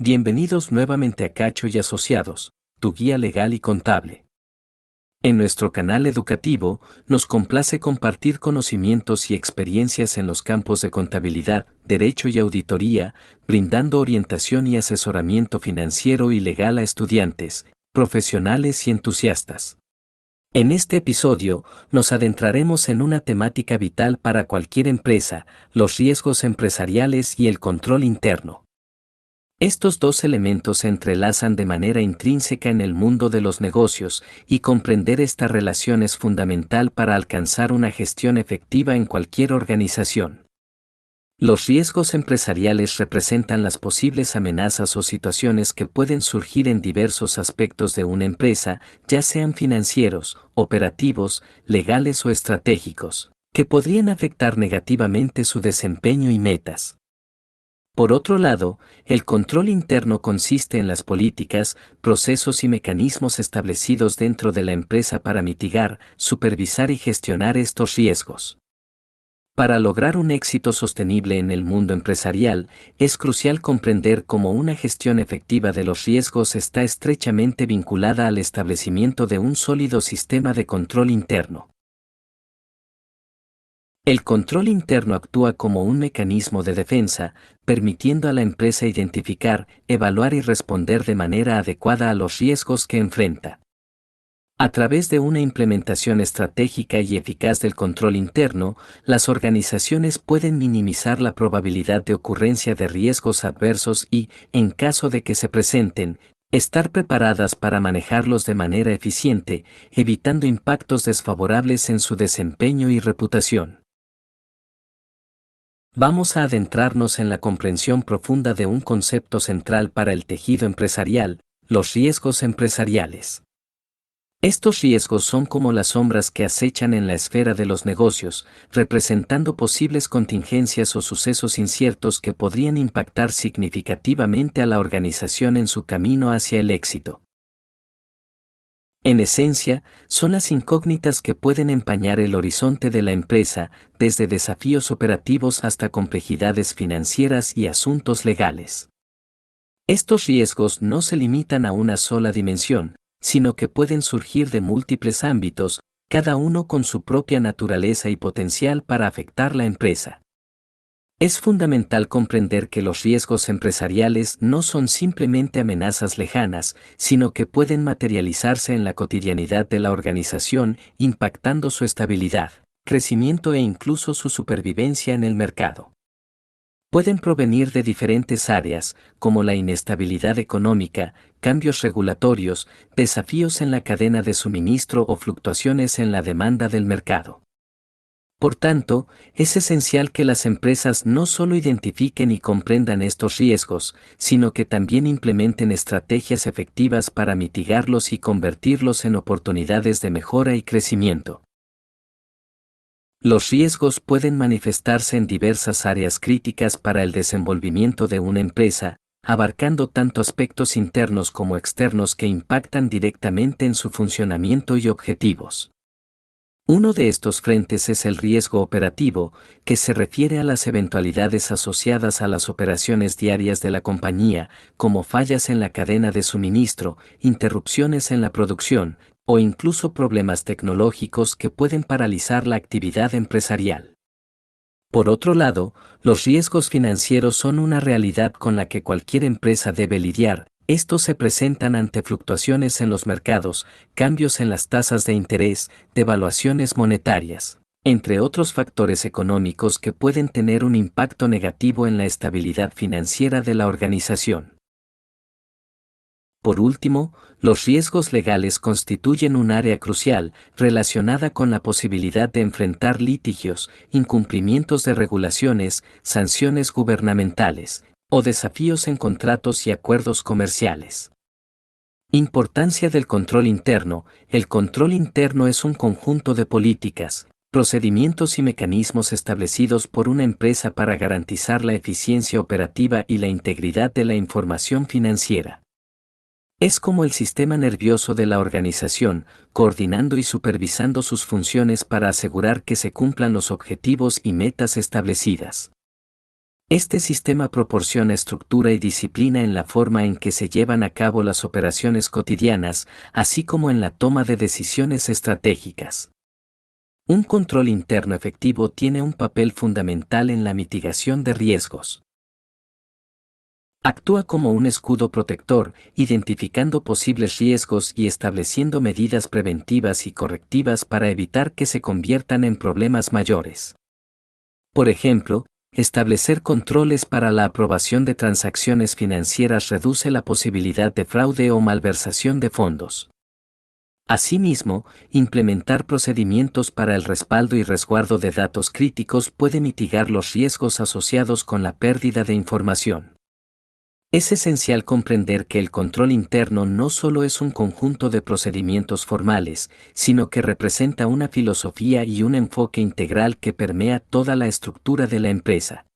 Bienvenidos nuevamente a Cacho y Asociados, tu guía legal y contable. En nuestro canal educativo, nos complace compartir conocimientos y experiencias en los campos de contabilidad, derecho y auditoría, brindando orientación y asesoramiento financiero y legal a estudiantes, profesionales y entusiastas. En este episodio, nos adentraremos en una temática vital para cualquier empresa, los riesgos empresariales y el control interno. Estos dos elementos se entrelazan de manera intrínseca en el mundo de los negocios, y comprender esta relación es fundamental para alcanzar una gestión efectiva en cualquier organización. Los riesgos empresariales representan las posibles amenazas o situaciones que pueden surgir en diversos aspectos de una empresa, ya sean financieros, operativos, legales o estratégicos, que podrían afectar negativamente su desempeño y metas. Por otro lado, el control interno consiste en las políticas, procesos y mecanismos establecidos dentro de la empresa para mitigar, supervisar y gestionar estos riesgos. Para lograr un éxito sostenible en el mundo empresarial, es crucial comprender cómo una gestión efectiva de los riesgos está estrechamente vinculada al establecimiento de un sólido sistema de control interno. El control interno actúa como un mecanismo de defensa, permitiendo a la empresa identificar, evaluar y responder de manera adecuada a los riesgos que enfrenta. A través de una implementación estratégica y eficaz del control interno, las organizaciones pueden minimizar la probabilidad de ocurrencia de riesgos adversos y, en caso de que se presenten, estar preparadas para manejarlos de manera eficiente, evitando impactos desfavorables en su desempeño y reputación. Vamos a adentrarnos en la comprensión profunda de un concepto central para el tejido empresarial, los riesgos empresariales. Estos riesgos son como las sombras que acechan en la esfera de los negocios, representando posibles contingencias o sucesos inciertos que podrían impactar significativamente a la organización en su camino hacia el éxito. En esencia, son las incógnitas que pueden empañar el horizonte de la empresa, desde desafíos operativos hasta complejidades financieras y asuntos legales. Estos riesgos no se limitan a una sola dimensión, sino que pueden surgir de múltiples ámbitos, cada uno con su propia naturaleza y potencial para afectar la empresa. Es fundamental comprender que los riesgos empresariales no son simplemente amenazas lejanas, sino que pueden materializarse en la cotidianidad de la organización, impactando su estabilidad, crecimiento e incluso su supervivencia en el mercado. Pueden provenir de diferentes áreas, como la inestabilidad económica, cambios regulatorios, desafíos en la cadena de suministro o fluctuaciones en la demanda del mercado. Por tanto, es esencial que las empresas no solo identifiquen y comprendan estos riesgos, sino que también implementen estrategias efectivas para mitigarlos y convertirlos en oportunidades de mejora y crecimiento. Los riesgos pueden manifestarse en diversas áreas críticas para el desenvolvimiento de una empresa, abarcando tanto aspectos internos como externos que impactan directamente en su funcionamiento y objetivos. Uno de estos frentes es el riesgo operativo, que se refiere a las eventualidades asociadas a las operaciones diarias de la compañía, como fallas en la cadena de suministro, interrupciones en la producción, o incluso problemas tecnológicos que pueden paralizar la actividad empresarial. Por otro lado, los riesgos financieros son una realidad con la que cualquier empresa debe lidiar. Estos se presentan ante fluctuaciones en los mercados, cambios en las tasas de interés, devaluaciones monetarias, entre otros factores económicos que pueden tener un impacto negativo en la estabilidad financiera de la organización. Por último, los riesgos legales constituyen un área crucial, relacionada con la posibilidad de enfrentar litigios, incumplimientos de regulaciones, sanciones gubernamentales, o desafíos en contratos y acuerdos comerciales. Importancia del control interno. El control interno es un conjunto de políticas, procedimientos y mecanismos establecidos por una empresa para garantizar la eficiencia operativa y la integridad de la información financiera. Es como el sistema nervioso de la organización, coordinando y supervisando sus funciones para asegurar que se cumplan los objetivos y metas establecidas. Este sistema proporciona estructura y disciplina en la forma en que se llevan a cabo las operaciones cotidianas, así como en la toma de decisiones estratégicas. Un control interno efectivo tiene un papel fundamental en la mitigación de riesgos. Actúa como un escudo protector, identificando posibles riesgos y estableciendo medidas preventivas y correctivas para evitar que se conviertan en problemas mayores. Por ejemplo, establecer controles para la aprobación de transacciones financieras reduce la posibilidad de fraude o malversación de fondos. Asimismo, implementar procedimientos para el respaldo y resguardo de datos críticos puede mitigar los riesgos asociados con la pérdida de información. Es esencial comprender que el control interno no solo es un conjunto de procedimientos formales, sino que representa una filosofía y un enfoque integral que permea toda la estructura de la empresa.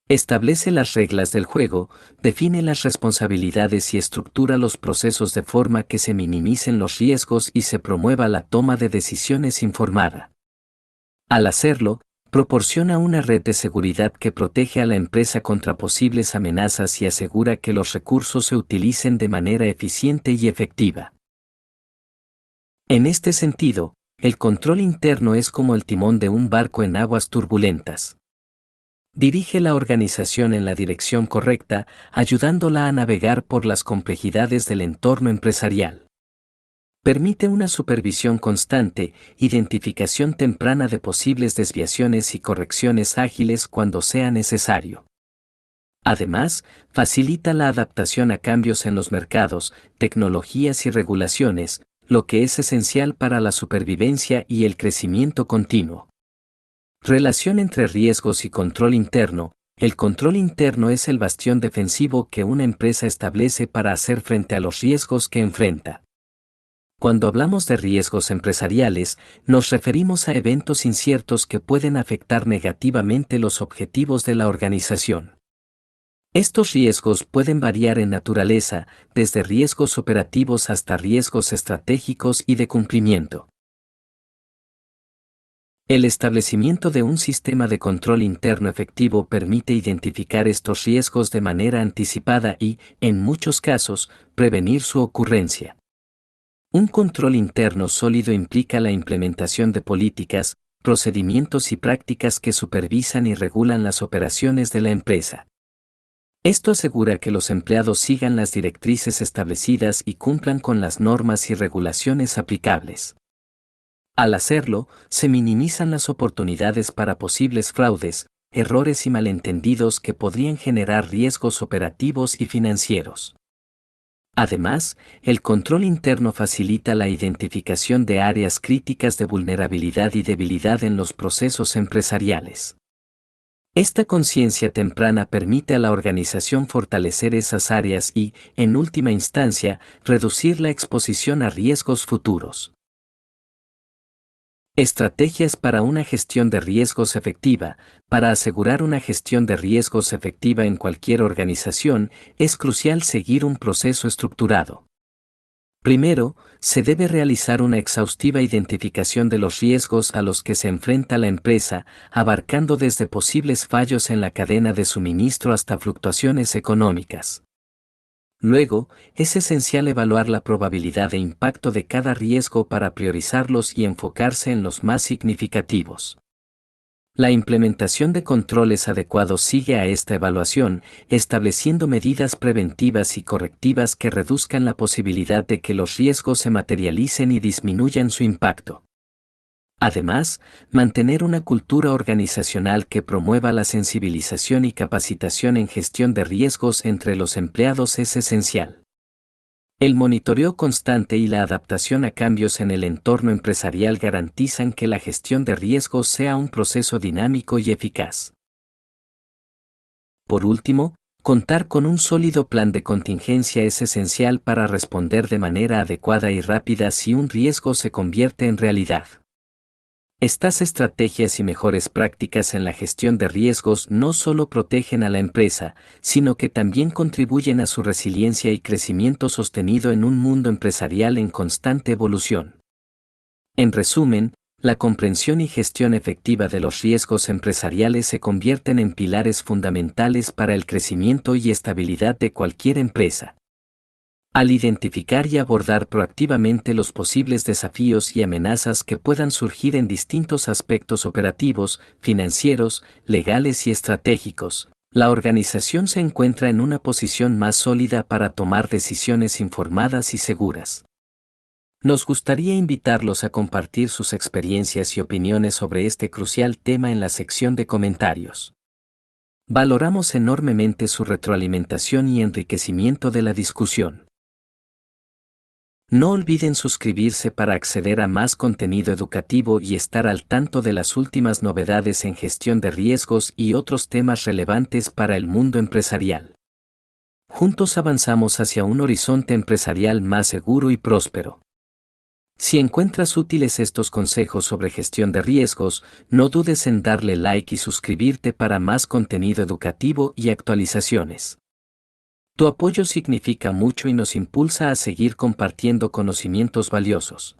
Establece las reglas del juego, define las responsabilidades y estructura los procesos de forma que se minimicen los riesgos y se promueva la toma de decisiones informada. Al hacerlo, proporciona una red de seguridad que protege a la empresa contra posibles amenazas y asegura que los recursos se utilicen de manera eficiente y efectiva. En este sentido, el control interno es como el timón de un barco en aguas turbulentas. Dirige la organización en la dirección correcta, ayudándola a navegar por las complejidades del entorno empresarial. Permite una supervisión constante, identificación temprana de posibles desviaciones y correcciones ágiles cuando sea necesario. Además, facilita la adaptación a cambios en los mercados, tecnologías y regulaciones, lo que es esencial para la supervivencia y el crecimiento continuo. Relación entre riesgos y control interno. El control interno es el bastión defensivo que una empresa establece para hacer frente a los riesgos que enfrenta. Cuando hablamos de riesgos empresariales, nos referimos a eventos inciertos que pueden afectar negativamente los objetivos de la organización. Estos riesgos pueden variar en naturaleza, desde riesgos operativos hasta riesgos estratégicos y de cumplimiento. El establecimiento de un sistema de control interno efectivo permite identificar estos riesgos de manera anticipada y, en muchos casos, prevenir su ocurrencia. Un control interno sólido implica la implementación de políticas, procedimientos y prácticas que supervisan y regulan las operaciones de la empresa. Esto asegura que los empleados sigan las directrices establecidas y cumplan con las normas y regulaciones aplicables. Al hacerlo, se minimizan las oportunidades para posibles fraudes, errores y malentendidos que podrían generar riesgos operativos y financieros. Además, el control interno facilita la identificación de áreas críticas de vulnerabilidad y debilidad en los procesos empresariales. Esta conciencia temprana permite a la organización fortalecer esas áreas y, en última instancia, reducir la exposición a riesgos futuros. Estrategias para una gestión de riesgos efectiva. Para asegurar una gestión de riesgos efectiva en cualquier organización, es crucial seguir un proceso estructurado. Primero, se debe realizar una exhaustiva identificación de los riesgos a los que se enfrenta la empresa, abarcando desde posibles fallos en la cadena de suministro hasta fluctuaciones económicas. Luego, es esencial evaluar la probabilidad de impacto de cada riesgo para priorizarlos y enfocarse en los más significativos. La implementación de controles adecuados sigue a esta evaluación, estableciendo medidas preventivas y correctivas que reduzcan la posibilidad de que los riesgos se materialicen y disminuyan su impacto. Además, mantener una cultura organizacional que promueva la sensibilización y capacitación en gestión de riesgos entre los empleados es esencial. El monitoreo constante y la adaptación a cambios en el entorno empresarial garantizan que la gestión de riesgos sea un proceso dinámico y eficaz. Por último, contar con un sólido plan de contingencia es esencial para responder de manera adecuada y rápida si un riesgo se convierte en realidad. Estas estrategias y mejores prácticas en la gestión de riesgos no solo protegen a la empresa, sino que también contribuyen a su resiliencia y crecimiento sostenido en un mundo empresarial en constante evolución. En resumen, La comprensión y gestión efectiva de los riesgos empresariales se convierten en pilares fundamentales para el crecimiento y estabilidad de cualquier empresa. Al identificar y abordar proactivamente los posibles desafíos y amenazas que puedan surgir en distintos aspectos operativos, financieros, legales y estratégicos, la organización se encuentra en una posición más sólida para tomar decisiones informadas y seguras. Nos gustaría invitarlos a compartir sus experiencias y opiniones sobre este crucial tema en la sección de comentarios. Valoramos enormemente su retroalimentación y enriquecimiento de la discusión. No olviden suscribirse para acceder a más contenido educativo y estar al tanto de las últimas novedades en gestión de riesgos y otros temas relevantes para el mundo empresarial. Juntos avanzamos hacia un horizonte empresarial más seguro y próspero. Si encuentras útiles estos consejos sobre gestión de riesgos, no dudes en darle like y suscribirte para más contenido educativo y actualizaciones. Tu apoyo significa mucho y nos impulsa a seguir compartiendo conocimientos valiosos.